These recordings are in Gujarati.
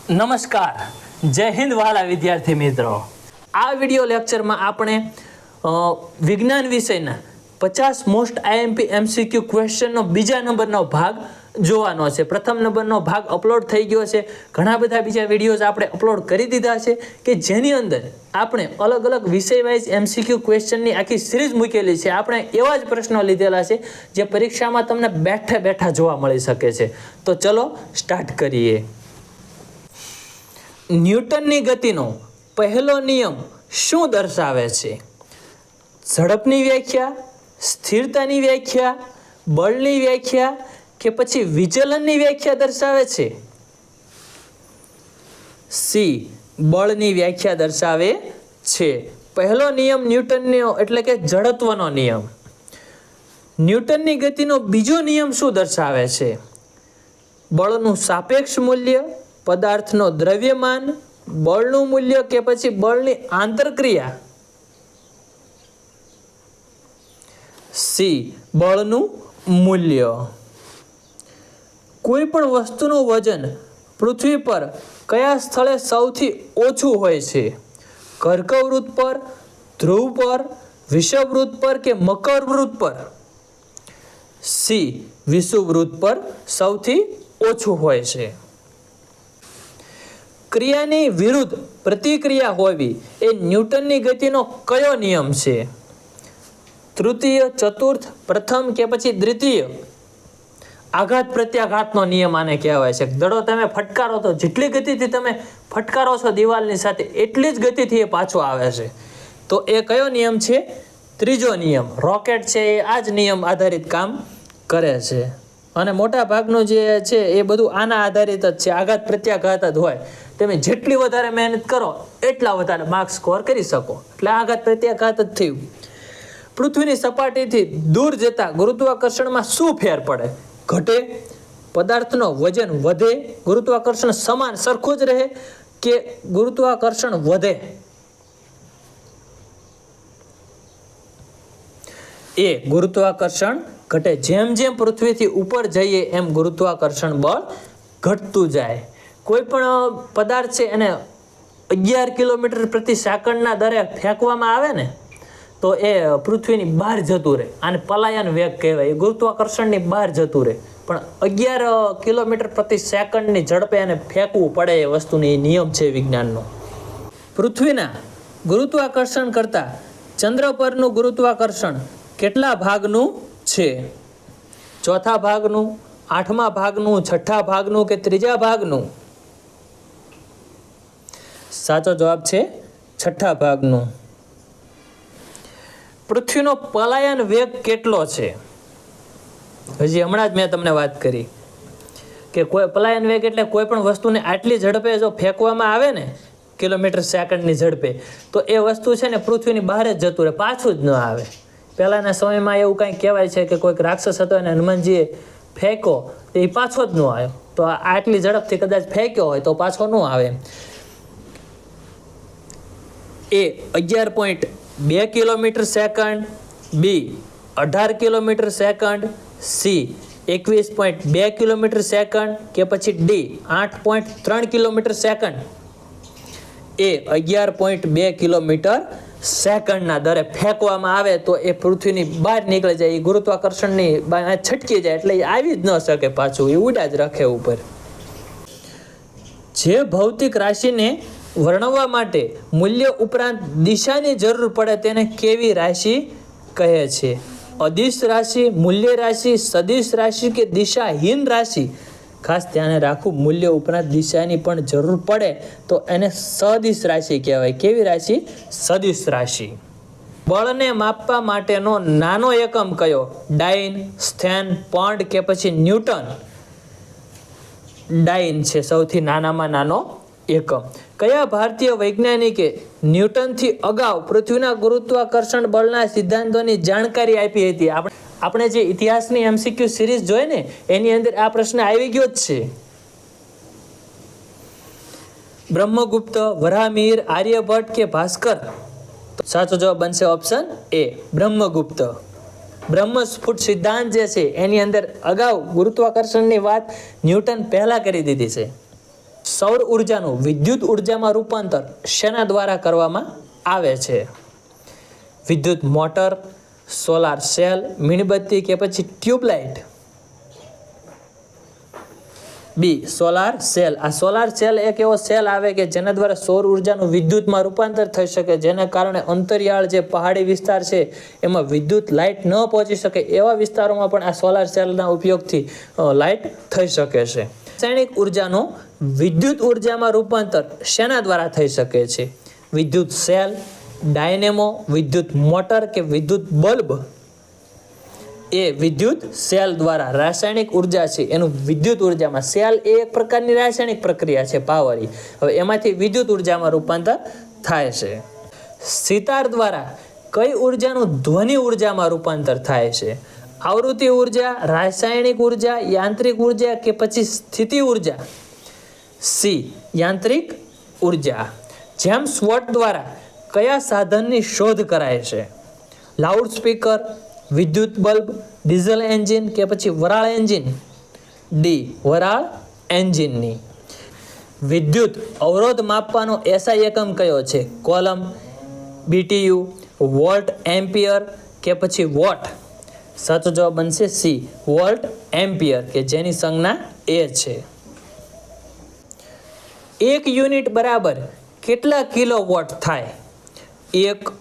નમસ્કાર, જય હિન્દ વાલા વિદ્યાર્થી મિત્રો. આ વિડિયો લેક્ચરમાં આપણે વિજ્ઞાન વિષયના 50 મોસ્ટ આઈએમપી એમસીક્યુ ક્વેશ્ચનનો બીજા નંબરનો ભાગ જોવાનો છે. પ્રથમ નંબરનો ભાગ અપલોડ થઈ ગયો છે. ઘણા બધા બીજા વિડીયોઝ આપણે અપલોડ કરી દીધા છે કે જેની અંદર આપણે અલગ અલગ વિષય વાઇઝ એમસીક્યુ ક્વેશ્ચનની આખી સિરીઝ મૂકેલી છે. આપણે એવા જ પ્રશ્નો લીધેલા છે જે પરીક્ષામાં તમને બેઠા બેઠા જોવા મળી શકે છે. તો ચલો સ્ટાર્ટ કરીએ. ન્યૂટનની ગતિનો પહેલો નિયમ શું દર્શાવે છે? ઝડપની વ્યાખ્યા, સ્થિરતાની વ્યાખ્યા, બળની વ્યાખ્યા કે પછી વિચલનની વ્યાખ્યા દર્શાવે છે? સી, બળની વ્યાખ્યા દર્શાવે છે. પહેલો નિયમ ન્યૂટનનો એટલે કે જડત્વનો નિયમ. ન્યૂટનની ગતિનો બીજો નિયમ શું દર્શાવે છે? બળનું સાપેક્ષ મૂલ્ય, પદાર્થનો દ્રવ્યમાન, બળનું મૂલ્ય કે પછી બળની આંતરક્રિયા? સી, બળનું મૂલ્ય. કોઈ પણ વસ્તુનું વજન પૃથ્વી પર કયા સ્થળે સૌથી ઓછું હોય છે? કર્કવૃત્ત પર, ધ્રુવ પર, વિષુવવૃત્ત પર કે મકરવૃત્ત પર? સી, વિષુવવૃત્ત પર સૌથી ઓછું હોય છે. ક્રિયાની વિરુદ્ધ પ્રતિક્રિયા હોવી એ ન્યૂટનની ગતિનો કયો નિયમ છે? તૃતીય, ચતુર્થ, પ્રથમ કે પછી દ્વિતીય? આઘાત પ્રત્યાઘાતનો નિયમ આને કહેવાય છે. દડો તમે ફટકારો તો જેટલી ગતિથી તમે ફટકારો છો દિવાલની સાથે એટલી જ ગતિથી એ પાછો આવે છે. તો એ કયો નિયમ છે? ત્રીજો નિયમ. રોકેટ છે એ આ જ નિયમ આધારિત કામ કરે છે. અને મોટા ભાગનું જે છે એ બધું આના આધારિત જ છે. આઘાત પ્રત્યાઘાત જ હોય. તમે જેટલી વધારે મહેનત કરો એટલા વધારે માર્ક્સ સ્કોર કરી શકો. એટલે આઘાત પ્રત્યાઘાત જ થયું. પૃથ્વીની સપાટીથી દૂર જતા ગુરુત્વાકર્ષણમાં શું ફેર પડે? ઘટે? પદાર્થનો વજન વધે? ગુરુત્વાકર્ષણ સમાન સરખું જ રહે કે ગુરુત્વાકર્ષણ વધે? એ, ગુરુત્વાકર્ષણ ઘટે. જેમ જેમ પૃથ્વીથી ઉપર જઈએ એમ ગુરુત્વાકર્ષણ બળ ઘટતું જાય. કોઈ પણ પદાર્થ છે એને 11 કિલોમીટર પ્રતિ સેકન્ડના દરે ફેંકવામાં આવે ને તો એ પૃથ્વીની બહાર જતું રહે. આને પલાયન વેગ કહેવાય. એ ગુરુત્વાકર્ષણની બહાર જતું રહે. પણ 11 કિલોમીટર પ્રતિ સેકન્ડની ઝડપે એને ફેંકવું પડે. એ વસ્તુની નિયમ છે વિજ્ઞાનનો. પૃથ્વીના ગુરુત્વાકર્ષણ કરતાં ચંદ્ર પરનું ગુરુત્વાકર્ષણ કેટલા ભાગનું છે? ચોથા ભાગનું, આઠમા ભાગનું, છઠ્ઠા ભાગનું કે ત્રીજા ભાગનું? સાચો જવાબ છે છઠ્ઠા ભાગનું. પૃથ્વીનો પલાયન વેગ કેટલો છે? હજી હમણાં જ મેં તમને વાત કરી કે કોઈ પલાયન વેગ એટલે કોઈ પણ વસ્તુને આટલી ઝડપે જો ફેંકવામાં આવે ને કિલોમીટર સેકન્ડની ઝડપે તો એ વસ્તુ છે ને પૃથ્વીની બહાર જ જતું રહે, પાછું જ ન આવે. પહેલાંના સમયમાં એવું કંઈક કહેવાય છે કે કોઈક રાક્ષસ હતો અને હનુમાનજીએ ફેંકો તો એ પાછો જ ન આવ્યો. તો આટલી ઝડપથી કદાચ ફેંક્યો હોય તો પાછો ન આવે. એ 11.2 કિલોમીટર સેકન્ડ, બી 18 kilometre second, C 21.2 kilometre second કે પછી ડી 8.3 કિલોમીટર સેકન્ડ? એ 11.2 કિલોમીટર સેકન્ડના દરે ફેંકવામાં આવે તો એ પૃથ્વીની બહાર નીકળી જાય. એ ગુરુત્વાકર્ષણની છટકી જાય એટલે એ આવી જ ન શકે પાછું. એ ઉડા જ રાખે ઉપર. જે ભૌતિક રાશિને વર્ણવવા માટે મૂલ્ય ઉપરાંત દિશાની જરૂર પડે તેને કેવી રાશિ કહે છે? અદિશ રાશિ, મૂલ્ય રાશિ, સદિશ રાશિ કે દિશાહીન રાશિ? ખાસ ધ્યાને રાખવું, મૂલ્ય ઉપરાંત દિશાની પણ જરૂર પડે તો એને સદિશ રાશિ કહેવાય. કેવી રાશિ? સદિશ રાશિ. બળને માપવા માટેનો નાનો એકમ કયો? ડાઇન, સ્થેન, પૌંડ કે પછી ન્યૂટન? ડાઇન છે સૌથી નાનામાં નાનો એકમ. કયા ભારતીય વૈજ્ઞાનિકે ન્યૂટનથી અગાઉ પૃથ્વીના ગુરુત્વાકર્ષણ બળના સિદ્ધાંતોની જાણકારી આપી હતી? આપણે જે ઇતિહાસની એમસીક્યુ સિરીઝ જોઈ ને એની અંદર આ પ્રશ્ન આવી ગયો જ છે. બ્રહ્મગુપ્ત, વરાહમિહિર, આર્યભટ્ટ કે ભાસ્કર? સાચો જવાબ બનશે ઓપ્શન એ, બ્રહ્મગુપ્ત. બ્રહ્મસ્ફુટ સિદ્ધાંત જે છે એની અંદર અગાઉ ગુરુત્વાકર્ષણની વાત ન્યૂટન પહેલાં કરી દીધી છે. સૌર ઉર્જાનું વિદ્યુત ઉર્જામાં રૂપાંતર શેના દ્વારા કરવામાં આવે છે? વિદ્યુત મોટર, સોલાર સેલ, મીણબત્તી કે પછી ટ્યુબલાઇટ? બી સોલાર સેલ. આ સોલાર સેલ એક એવો સેલ આવે કે જેના દ્વારા સૌર ઉર્જાનું વિદ્યુતમાં રૂપાંતર થઈ શકે, જેના કારણે અંતરિયાળ જે પહાડી વિસ્તાર છે એમાં વિદ્યુત લાઇટ ન પહોંચી શકે એવા વિસ્તારોમાં પણ આ સોલાર સેલના ઉપયોગથી લાઇટ થઈ શકે છે. રાસાયણિક ઉર્જાનું વિદ્યુત ઉર્જામાં રૂપાંતર શેના દ્વારા થઈ શકે છે? વિદ્યુત સેલ, ડાયનેમો, વિદ્યુત મોટર કે વિદ્યુત બલ્બ? એ વિદ્યુત સેલ દ્વારા રાસાયણિક ઉર્જા છે એનું વિદ્યુત ઉર્જામાં, સેલ એ એક પ્રકારની રાસાયણિક પ્રક્રિયા છે પાવરની, હવે એમાંથી વિદ્યુત ઉર્જામાં રૂપાંતર થાય છે. સિતાર દ્વારા કઈ ઉર્જાનું ધ્વનિ ઉર્જામાં રૂપાંતર થાય છે? આવૃત્તિ ઉર્જા, રાસાયણિક ઉર્જા, યાંત્રિક ઉર્જા કે પછી સ્થિતિ ઉર્જા? સી યાંત્રિક ઉર્જા. જેમ્સ વોટ દ્વારા કયા સાધનની શોધ કરાય છે? લાઉડ સ્પીકર, વિદ્યુત બલ્બ, ડીઝલ એન્જિન કે પછી વરાળ એન્જિન? ડી વરાળ એન્જિનની. વિદ્યુત અવરોધ માપવાનો એસઆઈ એકમ કયો છે? કોલમ, બીટીયુ, વોલ્ટ એમ્પિયર કે પછી વોટ? સાચો જવાબ બનશે સી વોલ્ટ એમ્પિયર, કે જેની સંજ્ઞા એ છે. 1 યુનિટ બરાબર કેટલા કિલોવોટ થાય? 1,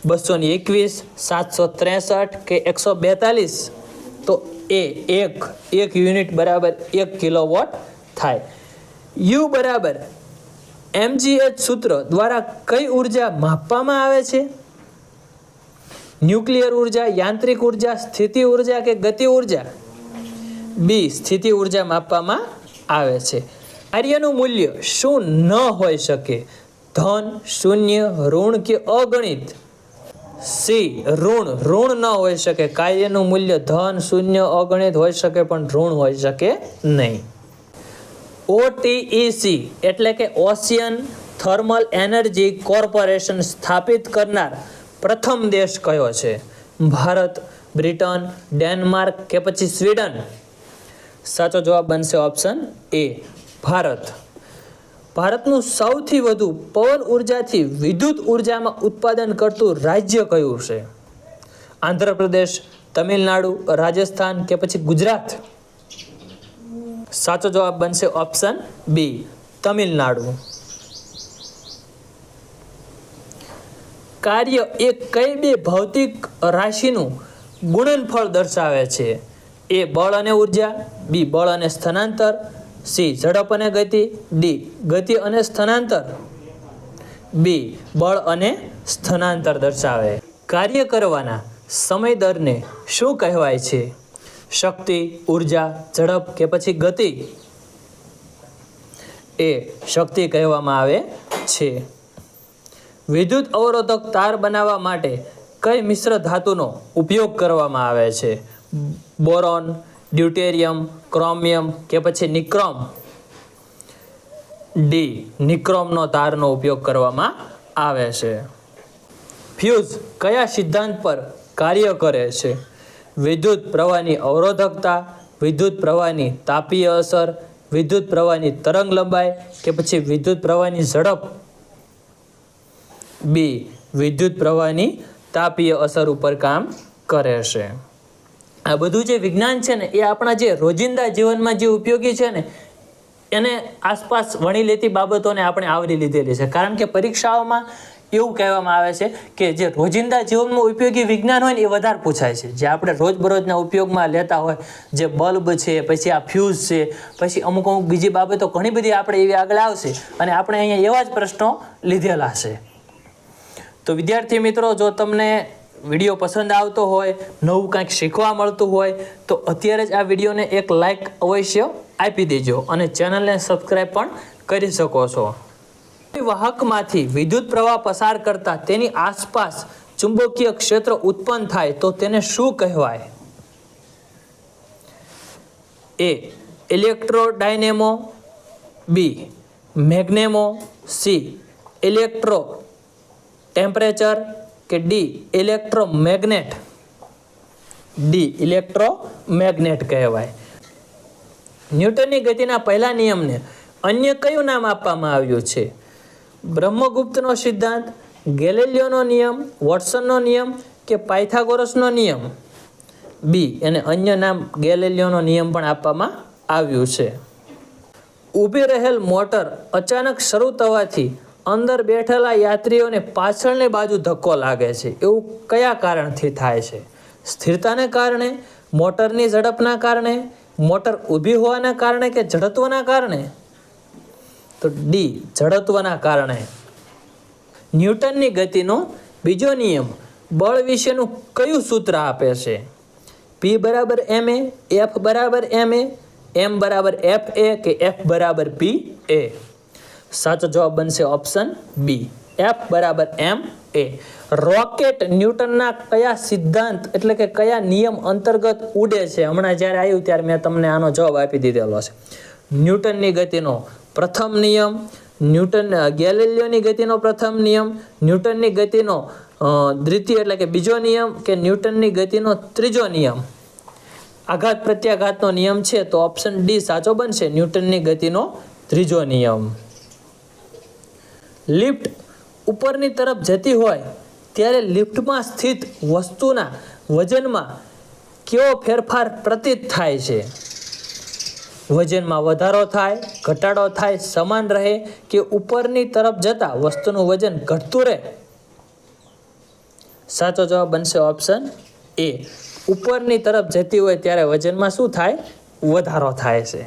221, 763 કે 142? તો એક યુનિટ બરાબર 1 કિલોવોટ થાય. યુ બરાબર mgh સૂત્ર દ્વારા કઈ ઉર્જા માપવામાં આવે છે? ન્યુક્લિયર ઉર્જા, યાંત્રિક ઉર્જા, સ્થિતિ ઉર્જા કે ગતિ ઉર્જા? બી સ્થિતિ ઉર્જા માપવામાં આવે છે. કાર્યનું મૂલ્ય શું ન હોઈ શકે? ધન, શૂન્ય, ઋણ કે અગણિત? સી ઋણ ન હોઈ શકે. કાર્યનું મૂલ્ય ધન, શૂન્ય, અગણિત હોઈ શકે પણ ઋણ હોઈ શકે નહીં. OTEC એટલે કે ઓશિયન થર્મલ એનર્જી કોર્પોરેશન સ્થાપિત કરનાર પ્રથમ દેશ કયો છે? ભારત, બ્રિટન, ડેનમાર્ક કે પછી સ્વીડન? સાચો જવાબ બનશે ઓપ્શન એ ભારત. ભારતનું સૌથી વધુ પવન ઉર્જાથી વિદ્યુત ઉર્જામાં ઉત્પાદન કરતું રાજ્ય કયું છે? આંધ્રપ્રદેશ, તમિલનાડુ, રાજસ્થાન કે પછી ગુજરાત? સાચો જવાબ બનશે ઓપ્શન બી તમિલનાડુ. કાર્ય એ કઈ બે ભૌતિક રાશિનું ગુણનફળ દર્શાવે છે? એ બળ અને ઉર્જા, બી બળ અને સ્થાનાંતર, સી ઝડપ અને ગતિ, ડી ગતિ અને સ્થાનાંતર? બી બળ અને સ્થાનાંતર દર્શાવે. કાર્ય કરવાના સમય દરને શું કહેવાય છે? શક્તિ, ઉર્જા, ઝડપ કે પછી ગતિ? એ શક્તિ કહેવામાં આવે છે. વિદ્યુત અવરોધક તાર બનાવવા માટે કઈ મિશ્ર ધાતુનો ઉપયોગ કરવામાં આવે છે? બોરોન, ડ્યુટેરિયમ, ક્રોમિયમ કે પછી નિક્રોમ? ડી નિક્રોમનો તારનો ઉપયોગ કરવામાં આવે છે. ફ્યુઝ કયા સિદ્ધાંત પર કાર્ય કરે છે? વિદ્યુત પ્રવાહની અવરોધકતા, વિદ્યુત પ્રવાહની તાપીય અસર, વિદ્યુત પ્રવાહની તરંગ લંબાઈ કે પછી વિદ્યુત પ્રવાહની ઝડપ? બી વિદ્યુત પ્રવાહની તાપીય અસર ઉપર કામ કરે છે. આ બધું જે વિજ્ઞાન છે ને એ આપણા જે રોજિંદા જીવનમાં જે ઉપયોગી છે ને એને આસપાસ વણી લેતી બાબતોને આપણે આવરી લીધેલી છે. કારણ કે પરીક્ષાઓમાં એવું કહેવામાં આવે છે કે જે રોજિંદા જીવનમાં ઉપયોગી વિજ્ઞાન હોય ને એ વધારે પૂછાય છે. જે આપણે રોજબરોજના ઉપયોગમાં લેતા હોય, જે બલ્બ છે, પછી આ ફ્યુઝ છે, પછી અમુક બીજી બાબતો ઘણી બધી આપણે એવી આગળ આવશે અને આપણે અહીંયા એવા જ પ્રશ્નો લીધેલા છે. તો વિદ્યાર્થી મિત્રો, જો તમને વિડીયો પસંદ આવતો હોય, નવું કંઈક શીખવા મળતું હોય તો અત્યારે જ આ વિડીયોને એક લાઈક અવશ્ય આપી દેજો અને ચેનલને સબસ્ક્રાઈબ પણ કરી શકો છો. વાહકમાંથી વિદ્યુત પ્રવાહ પસાર કરતા તેની આસપાસ ચુંબકીય ક્ષેત્ર ઉત્પન્ન થાય તો તેને શું કહેવાય? એ ઇલેક્ટ્રોડાયનેમો, બી મેગ્નેમો, સી ઇલેક્ટ્રો ટેમ્પરેચર કે ડી ઇલેક્ટ્રોમેગ્નેટ? ડી ઇલેક્ટ્રોમેગ્નેટ કહેવાય. ન્યૂટનની ગતિના પહેલા નિયમને અન્ય કયું નામ આપવામાં આવ્યું છે? બ્રહ્મગુપ્તનો સિદ્ધાંત, ગેલિલિયોનો નિયમ, વોટસનનો નિયમ કે પાયથાગોરસનો નિયમ? બી, એને અન્ય નામ ગેલિલિયોનો નિયમ પણ આપવામાં આવ્યું છે. ઊભી રહેલ મોટર અચાનક શરૂ થવાથી અંદર બેઠેલા યાત્રીઓને પાછળની બાજુ ધક્કો લાગે છે, એવું કયા કારણથી થાય છે? સ્થિરતાને કારણે, મોટરની ઝડપના કારણે, મોટર ઊભી હોવાના કારણે કે જડત્વના કારણે? તો ડી, જડત્વના કારણે. ન્યૂટનની ગતિનો બીજો નિયમ બળ વિશેનું કયું સૂત્ર આપે છે? P બરાબર ma, F બરાબર ma, m બરાબર fa કે F બરાબર pa? સાચો જવાબ બનશે ઓપ્શન બી, F બરાબર ma. રોકેટ ન્યૂટનના કયા સિદ્ધાંત એટલે કે કયા નિયમ અંતર્ગત ઉડે છે? હમણાં જ્યારે આવ્યું ત્યારે મેં તમને આનો જવાબ આપી દીધેલો છે. ન્યૂટનની ગતિનો પ્રથમ નિયમ, ગેલિલિયોની ગતિનો પ્રથમ નિયમ, ન્યૂટનની ગતિનો દ્વિતીય એટલે કે બીજો નિયમ કે ન્યૂટનની ગતિનો ત્રીજો નિયમ? આઘાત પ્રત્યાઘાતનો નિયમ છે તો ઓપ્શન ડી સાચો બનશે, ન્યૂટનની ગતિનો ત્રીજો નિયમ. લિફ્ટ ઉપરની તરફ જતી હોય ત્યારે લિફ્ટમાં સ્થિત વસ્તુના વજનમાં કેવો ફેરફાર પ્રતીત થાય છે? વજનમાં વધારો થાય, ઘટાડો થાય, સમાન રહે કે ઉપરની તરફ જતા વસ્તુનું વજન ઘટતું રહે? સાચો જવાબ બનશે ઓપ્શન એ, ઉપરની તરફ જતી હોય ત્યારે વજનમાં શું થાય? વધારો થાય છે.